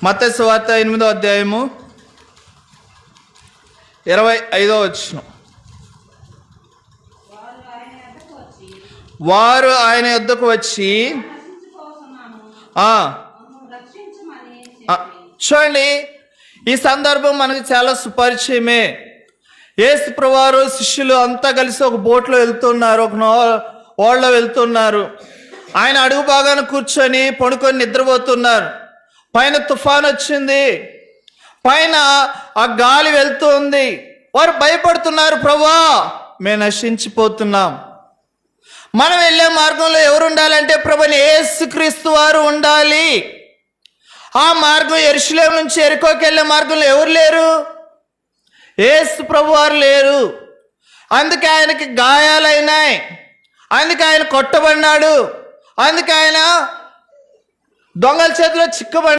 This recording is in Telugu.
మత్తయి సువార్త 8వ అధ్యాయము 25వ వచనం. వారు ఆయన యొద్దకు వచ్చి చూడండి, ఈ సందర్భం మనకి చాలా సుపరిచయమే. యేసు ప్రభువారు శిష్యులు అంతా కలిసి ఒక బోట్లో వెళ్తున్నారు, ఒక ఓడలో వెళ్తున్నారు. ఆయన అడుగు భాగాన కూర్చొని పడుకొని నిద్రపోతున్నారు. పైన తుఫాన్ వచ్చింది, పైన ఆ గాలి వెళ్తూ ఉంది. వారు భయపడుతున్నారు, ప్రభువా మేము నశించిపోతున్నాం. మనం వెళ్ళే మార్గంలో ఎవరు ఉండాలంటే ప్రభుని యేసుక్రీస్తు వారు ఉండాలి. ఆ మార్గం యెరూషలేము నుంచి యెరికోకి వెళ్ళే మార్గంలో ఎవరు లేరు? యేసు ప్రభు వారు లేరు. అందుకే ఆయనకి గాయాలైనాయి, అందుకే ఆయన కొట్టబడినాడు, అందుకే ఆయన దొంగల చేతిలో చిక్కబడి